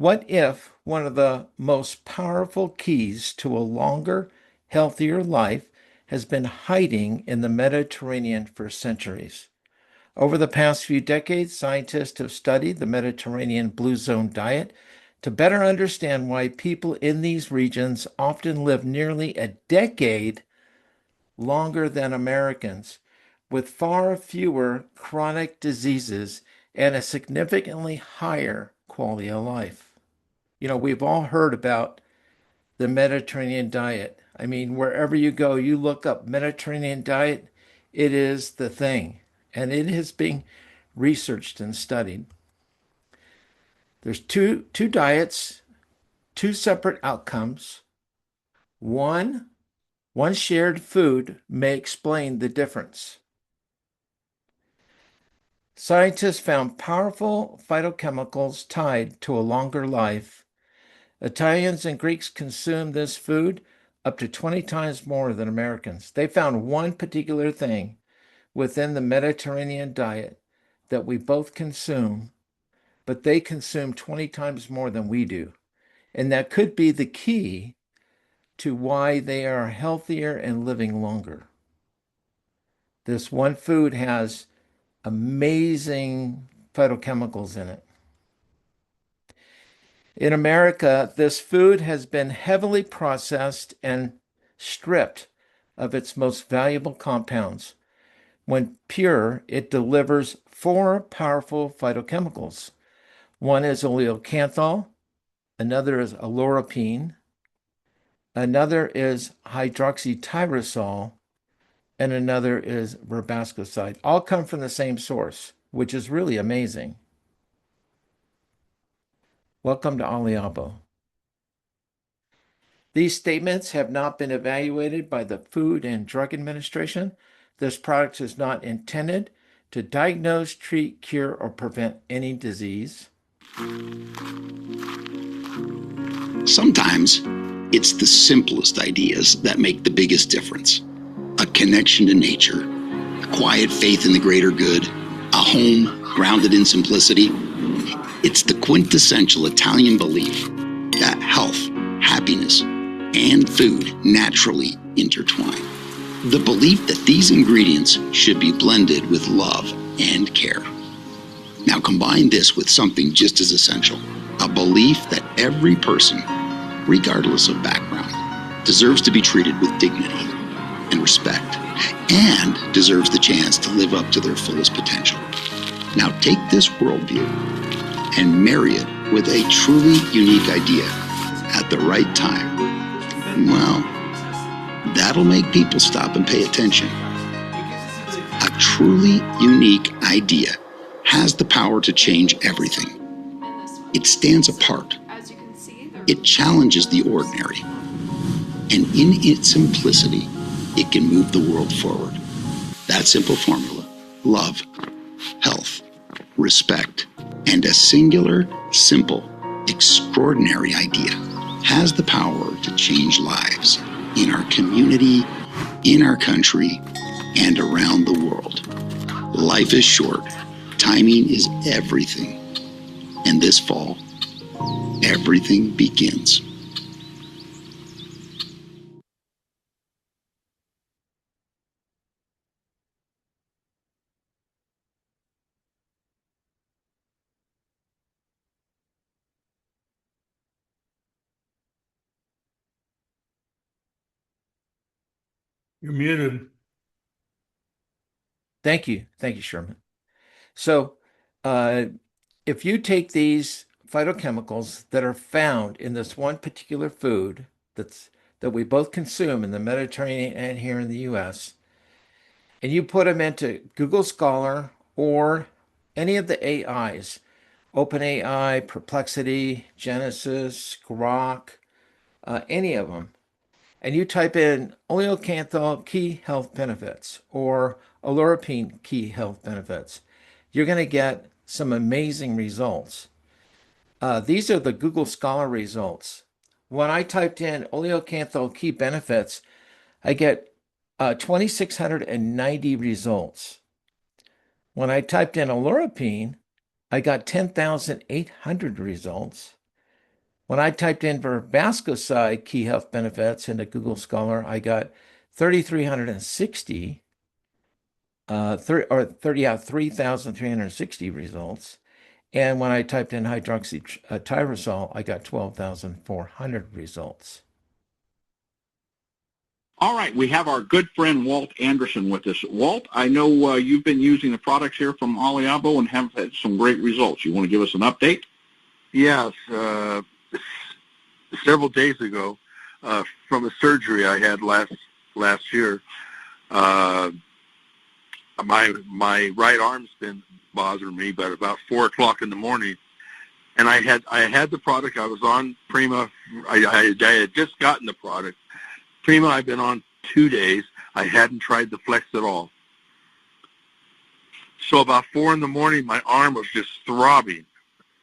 What if one of the most powerful keys to a longer, healthier life has been hiding in the Mediterranean for centuries? Over the past few decades, scientists have studied the Mediterranean Blue Zone diet to better understand why people in these regions often live nearly a decade longer than Americans, with far fewer chronic diseases and a significantly higher quality of life. We've all heard about the Mediterranean diet. I mean, wherever you go, you look up Mediterranean diet, it is the thing. And it is being researched and studied. There's two diets, two separate outcomes. One one shared food may explain the difference. Scientists found powerful phytochemicals tied to a longer life. Italians and Greeks consume this food up to 20 times more than Americans. They found one particular thing within the Mediterranean diet that we both consume, but they consume 20 times more than we do. And that could be the key to why they are healthier and living longer. This one food has amazing phytochemicals in it. In America, this food has been heavily processed and stripped of its most valuable compounds. When pure, it delivers four powerful phytochemicals. One is oleocanthal, another is alloropine, another is hydroxytyrosol, and another is verbascoside. All come from the same source, which is really amazing. Welcome to Oliabo. These statements have not been evaluated by the Food and Drug Administration. This product is not intended to diagnose, treat, cure, or prevent any disease. Sometimes it's the simplest ideas that make the biggest difference. A connection to nature, a quiet faith in the greater good, a home grounded in simplicity. It's the quintessential Italian belief that health, happiness, and food naturally intertwine. The belief that these ingredients should be blended with love and care. Now combine this with something just as essential, a belief that every person, regardless of background, deserves to be treated with dignity and respect, and deserves the chance to live up to their fullest potential. Now take this worldview and marry it with a truly unique idea at the right time. Well, that'll make people stop and pay attention. A truly unique idea has the power to change everything. It stands apart. It challenges the ordinary. And in its simplicity, it can move the world forward. That simple formula, love, health, respect, and a singular, simple, extraordinary idea has the power to change lives in our community, in our country, and around the world. Life is short. Timing is everything. And this fall, everything begins. You're muted. Thank you. Thank you, Sherman. So, uh, if you take these phytochemicals that are found in this one particular food that we both consume in the Mediterranean and here in the US, and you put them into Google Scholar or any of the AIs, OpenAI, Perplexity, Genesis, Grok, any of them, and you type in oleocanthal key health benefits or oleuropein key health benefits, you're going to get some amazing results. These are the Google Scholar results. When I typed in oleocanthal key benefits, I get 2,690 results. When I typed in oleuropein, I got 10,800 results. When I typed in verbascicide key health benefits into Google Scholar, I got 3,360, 3,360 results. And when I typed in hydroxytyrosol, I got 12,400 results. All right, we have our good friend Walt Anderson with us. Walt, I know you've been using the products here from Oliabo and have had some great results. You want to give us an update? Yes. Several days ago, from a surgery I had last year, my right arm's been bothering me, but about 4 o'clock in the morning, and I had the product. I was on Prima. I had just gotten the product. Prima, I've been on 2 days. I hadn't tried the Flex at all. So about 4 in the morning, my arm was just throbbing.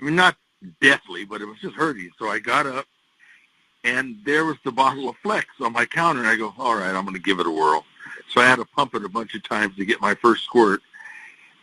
I mean, not deathly, but it was just hurting. So I got up, and there was the bottle of Flex on my counter, and I go, all right, I'm going to give it a whirl. So I had to pump it a bunch of times to get my first squirt.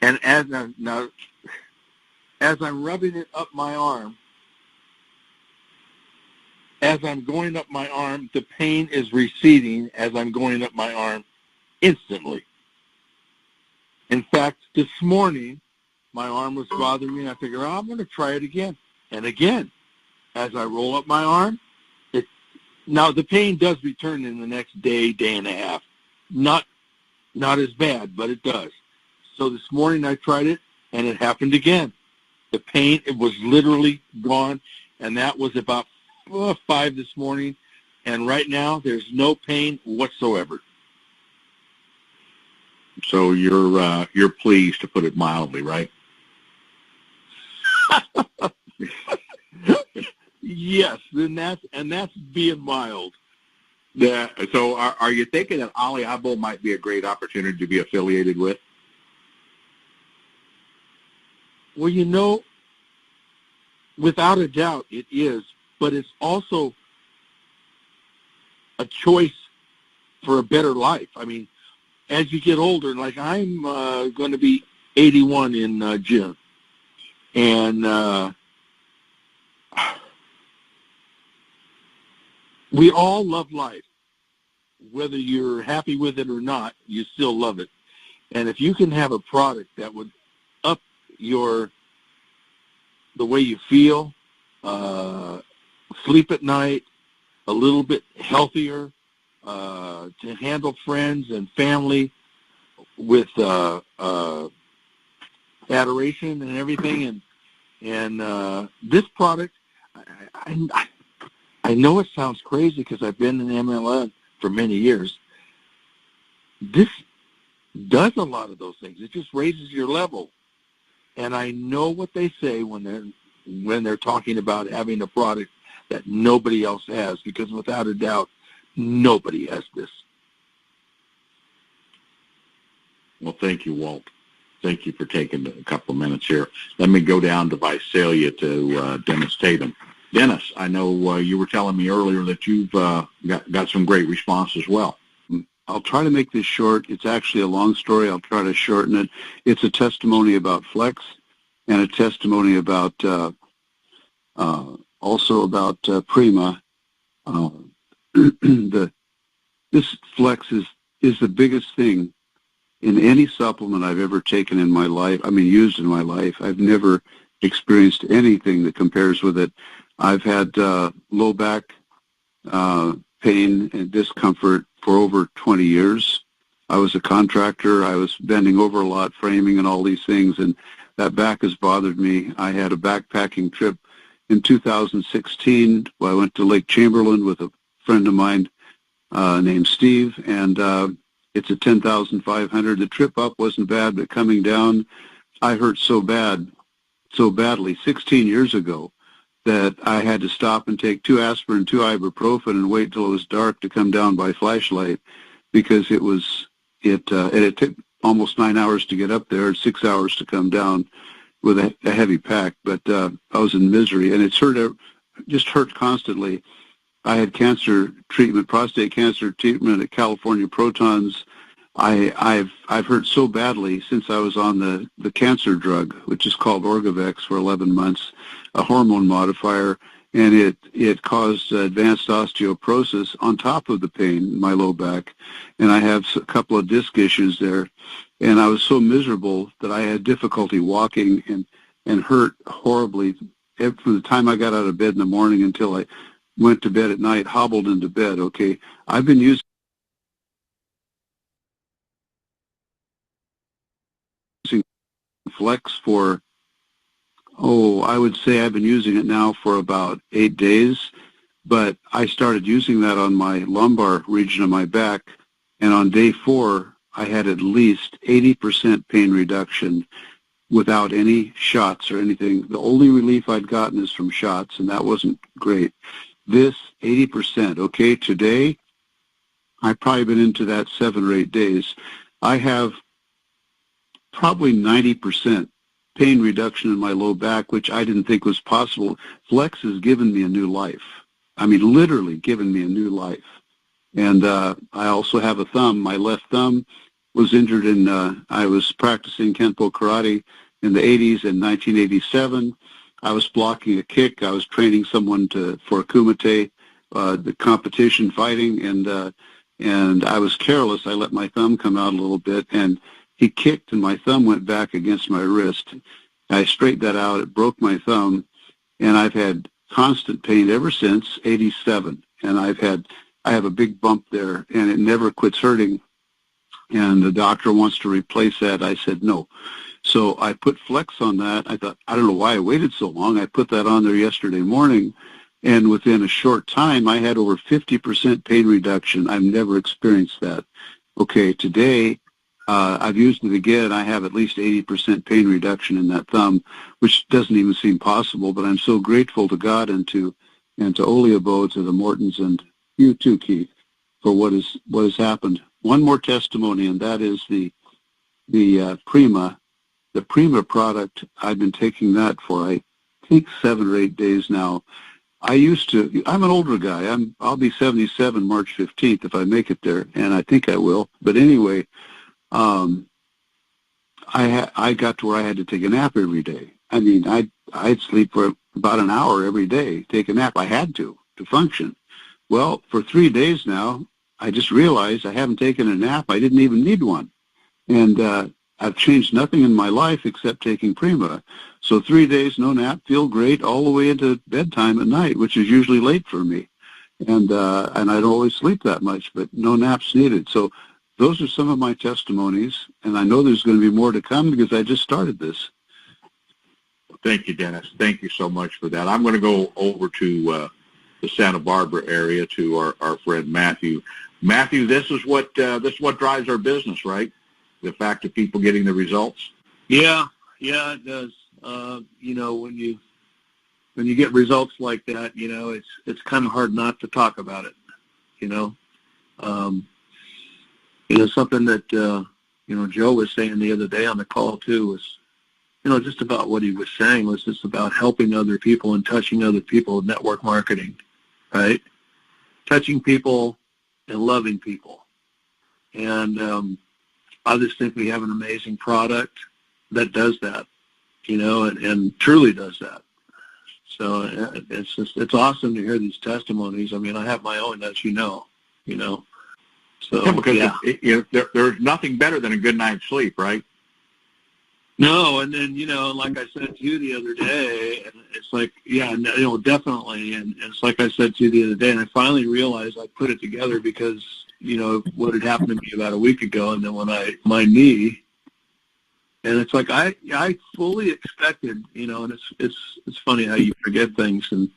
And as I'm rubbing it up my arm, as I'm going up my arm, the pain is receding as I'm going up my arm instantly. In fact, this morning, my arm was bothering me, and I figured, oh, I'm going to try it again. And again, as I roll up my arm, now the pain does return in the next day and a half. Not as bad, but it does. So this morning I tried it, and it happened again. The pain, it was literally gone, and that was about 5 this morning, and right now there's no pain whatsoever. So you're pleased, to put it mildly, right? Yes, and that's being mild. Yeah. So are you thinking that Oliabo might be a great opportunity to be affiliated with? Well, without a doubt it is, but it's also a choice for a better life. I mean, as you get older, like I'm going to be 81 in June, and we all love life. Whether you're happy with it or not, you still love it. And if you can have a product that would up the way you feel, sleep at night, a little bit healthier, to handle friends and family with adoration and everything, and this product, I know it sounds crazy because I've been in MLM for many years. This does a lot of those things. It just raises your level. And I know what they say when they're talking about having a product that nobody else has, because without a doubt, nobody has this. Well, thank you, Walt. Thank you for taking a couple of minutes here. Let me go down to Visalia to Dennis Tatum. Dennis, I know you were telling me earlier that you've got some great response as well. I'll try to make this short. It's actually a long story. I'll try to shorten it. It's a testimony about Flex and a testimony about also about Prima. This Flex is the biggest thing in any supplement I've ever taken in my life. I mean, used in my life. I've never experienced anything that compares with it. I've had low back pain and discomfort for over 20 years. I was a contractor. I was bending over a lot, framing and all these things, and that back has bothered me. I had a backpacking trip in 2016. I went to Lake Chamberlain with a friend of mine named Steve, and it's a 10,500. The trip up wasn't bad, but coming down, I hurt so badly 16 years ago that I had to stop and take 2 aspirin, 2 ibuprofen, and wait till it was dark to come down by flashlight, because it took almost 9 hours to get up there and 6 hours to come down with a heavy pack. But I was in misery, and it's just hurt constantly. I had cancer treatment, prostate cancer treatment at California Protons. I've hurt so badly since I was on the cancer drug, which is called Orgovex, for 11 months, a hormone modifier, and it caused advanced osteoporosis on top of the pain in my low back, and I have a couple of disc issues there, and I was so miserable that I had difficulty walking and hurt horribly from the time I got out of bed in the morning until I went to bed at night, hobbled into bed. Okay, I've been using Flex for, I would say I've been using it now for about 8 days, but I started using that on my lumbar region of my back, and on day 4, I had at least 80% pain reduction without any shots or anything. The only relief I'd gotten is from shots, and that wasn't great. This 80%, okay, today, I've probably been into that 7 or 8 days. I have probably 90% pain reduction in my low back, which I didn't think was possible. Flex has given me a new life. I mean, literally given me a new life. And I also have a thumb. My left thumb was injured I was practicing Kenpo Karate in the 80s in 1987. I was blocking a kick. I was training someone for Kumite, the competition fighting, and I was careless. I let my thumb come out a little bit, and he kicked, and my thumb went back against my wrist. I straightened that out. It broke my thumb, and I've had constant pain ever since '87. And I have a big bump there, and it never quits hurting. And the doctor wants to replace that. I said no. So I put Flex on that. I thought, I don't know why I waited so long. I put that on there yesterday morning, and within a short time, I had over 50% pain reduction. I've never experienced that. Okay, today, I've used it again. I have at least 80% pain reduction in that thumb, which doesn't even seem possible, but I'm so grateful to God and to Oliabo, to the Mortons, and you too, Keith, for what has happened. One more testimony, and that is the Prima. The Prima product, I've been taking that for, I think, 7 or 8 days now. I'm an older guy. I'll be 77 March 15th if I make it there, and I think I will. But anyway, I got to where I had to take a nap every day. I mean, I'd sleep for about an hour every day, take a nap. I had to function. Well, for 3 days now, I just realized I haven't taken a nap. I didn't even need one. And I've changed nothing in my life except taking Prima. So 3 days, no nap, feel great all the way into bedtime at night, which is usually late for me. And I don't always sleep that much, but no naps needed. So those are some of my testimonies, and I know there's going to be more to come because I just started this. Thank you, Dennis. Thank you so much for that. I'm going to go over to the Santa Barbara area to our friend Matthew. Matthew, this is what drives our business, right? The fact of people getting the results. Yeah, it does. When you get results like that, it's kind of hard not to talk about it. Something that Joe was saying the other day on the call too was, just about what he was saying was just about helping other people and touching other people, network marketing, right? Touching people and loving people. And I just think we have an amazing product that does that, and truly does that. So it's awesome to hear these testimonies. I mean, I have my own, as you know. So, because there's nothing better than a good night's sleep, right? No, and then, like I said to you the other day, and it's like, definitely. And it's like I said to you the other day, and I finally realized I put it together because, what had happened to me about a week ago, and then when my knee, and it's like I fully expected, and it's funny how you forget things, and,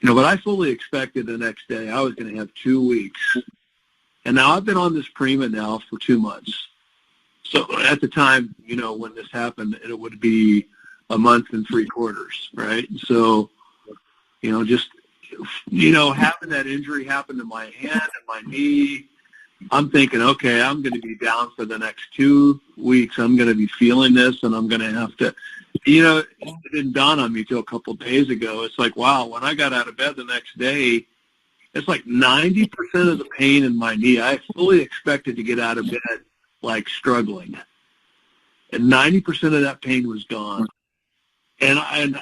but I fully expected the next day I was going to have 2 weeks. And now I've been on this Prima now for 2 months. So at the time, when this happened, it would be a month and 3/4, right? So, just, having that injury happen to my hand and my knee, I'm thinking, okay, I'm going to be down for the next 2 weeks. I'm going to be feeling this, and I'm going to have to, it didn't dawn on me till a couple of days ago. It's like, wow, when I got out of bed the next day, it's like 90% of the pain in my knee. I fully expected to get out of bed like struggling, and 90% of that pain was gone. And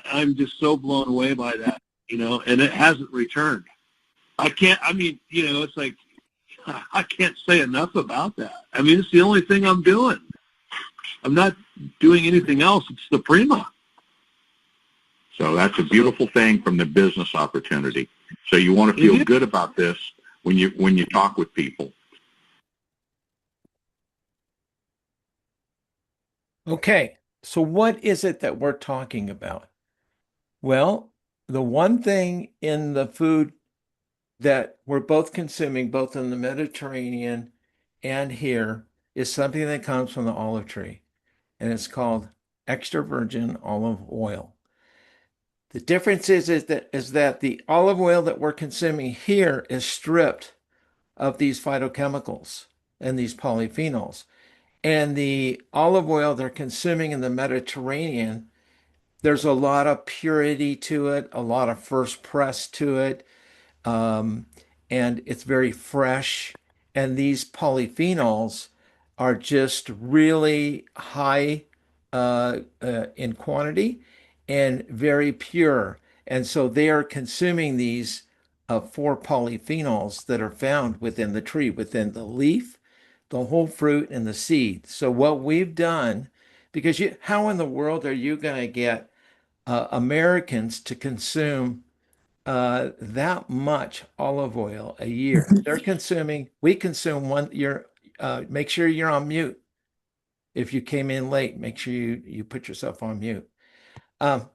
I'm just so blown away by that. and it hasn't returned. It's like, I can't say enough about that. I mean, it's the only thing I'm doing. I'm not doing anything else. It's the Prima. So that's a beautiful thing from the business opportunity. So you want to feel good about this when you talk with people. Okay, so what is it that we're talking about? Well, the one thing in the food that we're both consuming, both in the Mediterranean and here, is something that comes from the olive tree, and it's called extra virgin olive oil. The difference is that the olive oil that we're consuming here is stripped of these phytochemicals and these polyphenols. And the olive oil they're consuming in the Mediterranean, there's a lot of purity to it, a lot of first press to it, um, and it's very fresh. And these polyphenols are just really high in quantity and very pure. And so they are consuming these four polyphenols that are found within the tree, within the leaf, the whole fruit, and the seed. So what we've done, because how in the world are you going to get Americans to consume that much olive oil a year? We consume one. Make sure you're on mute. If you came in late, make sure you put yourself on mute. Um,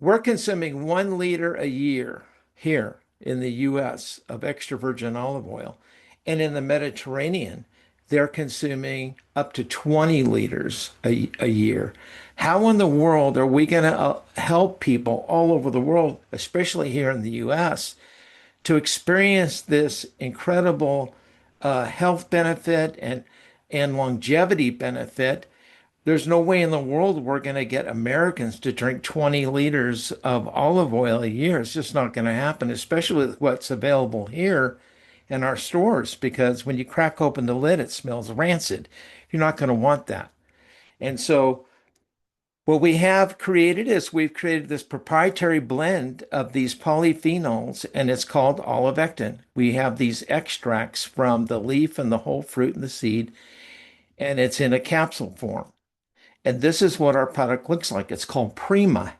we're consuming 1 liter a year here in the US of extra virgin olive oil. And in the Mediterranean, they're consuming up to 20 liters a year. How in the world are we going to help people all over the world, especially here in the US, to experience this incredible health benefit and longevity benefit? There's no way in the world we're going to get Americans to drink 20 liters of olive oil a year. It's just not going to happen, especially with what's available here in our stores, because when you crack open the lid, it smells rancid. You're not going to want that. And so what we have created is we've created this proprietary blend of these polyphenols, and it's called olivectin. We have these extracts from the leaf and the whole fruit and the seed, and it's in a capsule form. And this is what our product looks like. It's called Prima.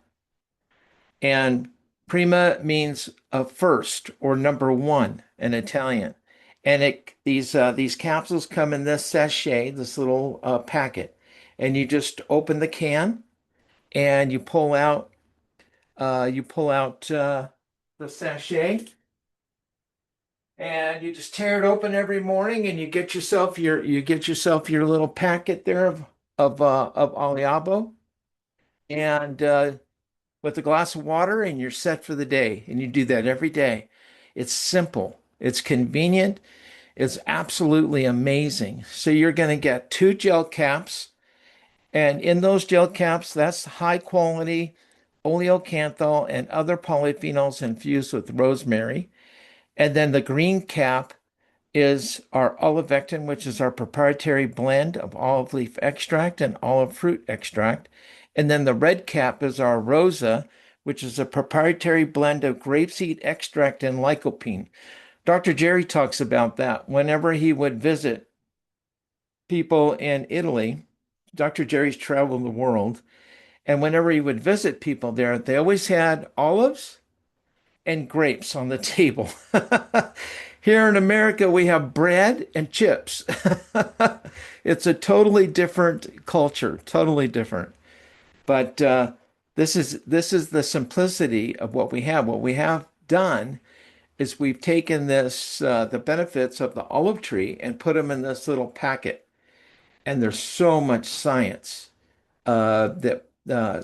And Prima means first or number one in Italian. And these capsules come in this sachet, this little packet. And you just open the can and you pull out the sachet, and you just tear it open every morning, and you get yourself your little packet there of Oliabo, and with a glass of water, and you're set for the day. And you do that every day. It's simple, it's convenient, it's absolutely amazing. So you're going to get 2 gel caps, and in those gel caps, that's high quality oleocanthal and other polyphenols infused with rosemary. And then the green cap is our olivectin, which is our proprietary blend of olive leaf extract and olive fruit extract. And then the red cap is our rosa, which is a proprietary blend of grapeseed extract and lycopene. Dr. Jerry talks about that whenever he would visit people in Italy. Dr. Jerry's traveled the world, and whenever he would visit people there, they always had olives and grapes on the table. Here in America, we have bread and chips. It's a totally different culture, totally different. But this is the simplicity of what we have. What we have done is we've taken the benefits of the olive tree and put them in this little packet. And there's so much science, that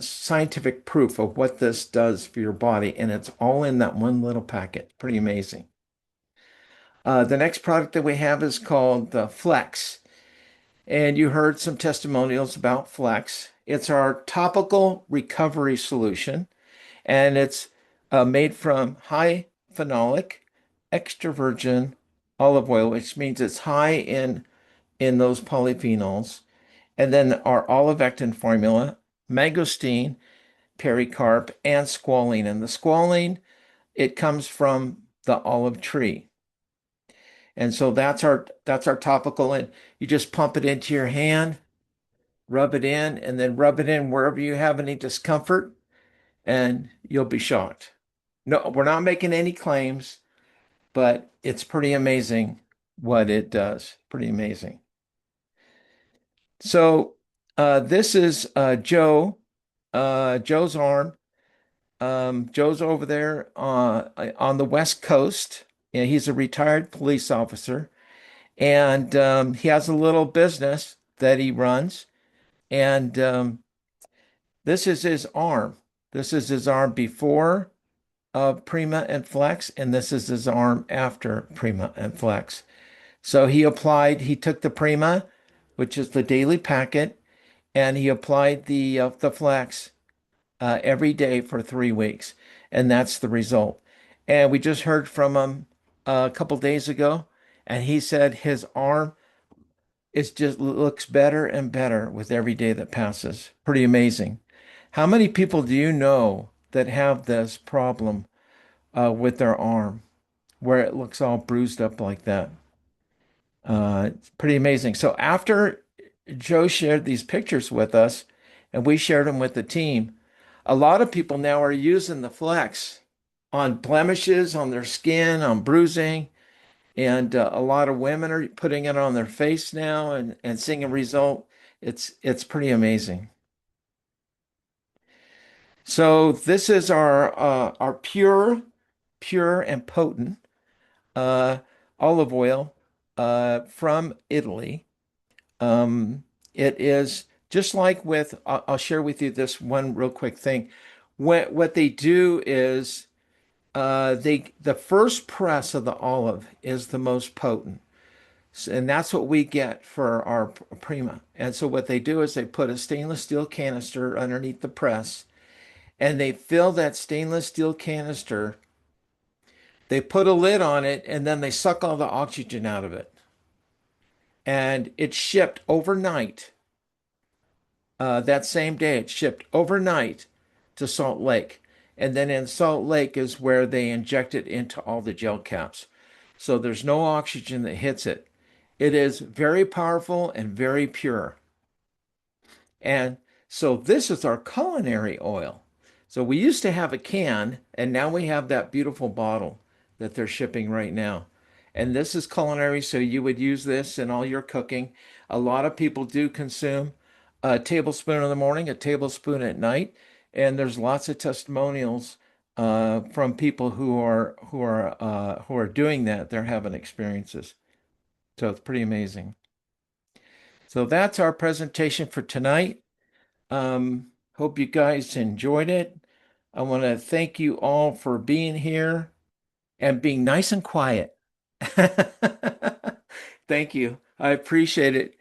scientific proof of what this does for your body, and it's all in that one little packet. Pretty amazing. The next product that we have is called the Flex, and you heard some testimonials about Flex. It's our topical recovery solution, and it's made from high phenolic extra virgin olive oil, which means it's high in those polyphenols. And then our olivectin formula, mangosteen, pericarp, and squalene. And the squalene, it comes from the olive tree. And so that's our topical, and you just pump it into your hand, rub it in, and then rub it in wherever you have any discomfort, and you'll be shocked. No, we're not making any claims, but it's pretty amazing what it does. Pretty amazing. So this is Joe's arm. Joe's over there on the West Coast, and he's a retired police officer, and he has a little business that he runs, and this is his arm. This is his arm before Prima and Flex, and this is his arm after Prima and Flex. So he took the Prima, which is the daily packet, and he applied the Flex every day for 3 weeks, and that's the result. And we just heard from him a couple days ago, and he said his arm is just looks better and better with every day that passes. Pretty amazing. How many people do you know that have this problem with their arm, where it looks all bruised up like that? It's pretty amazing. So after Joe shared these pictures with us, and we shared them with the team, a lot of people now are using the Flex on blemishes on their skin, on bruising, and a lot of women are putting it on their face now and seeing a result. It's pretty amazing. So this is our pure and potent uh, olive oil from Italy. It is just like with, I'll share with you this one real quick thing. What they do is the first press of the olive is the most potent. And that's what we get for our Prima. And so what they do is they put a stainless steel canister underneath the press, and they fill that stainless steel canister. They put a lid on it, and then they suck all the oxygen out of it. And it's shipped overnight. That same day, it's shipped overnight to Salt Lake. And then in Salt Lake is where they inject it into all the gel caps. So there's no oxygen that hits it. It is very powerful and very pure. And so this is our culinary oil. So we used to have a can, and now we have that beautiful bottle that they're shipping right now. And this is culinary, so you would use this in all your cooking. A lot of people do consume a tablespoon in the morning, a tablespoon at night, and there's lots of testimonials from people who are doing that. They're having experiences, so it's pretty amazing. So that's our presentation for tonight. Hope you guys enjoyed it. I want to thank you all for being here and being nice and quiet. Thank you. I appreciate it.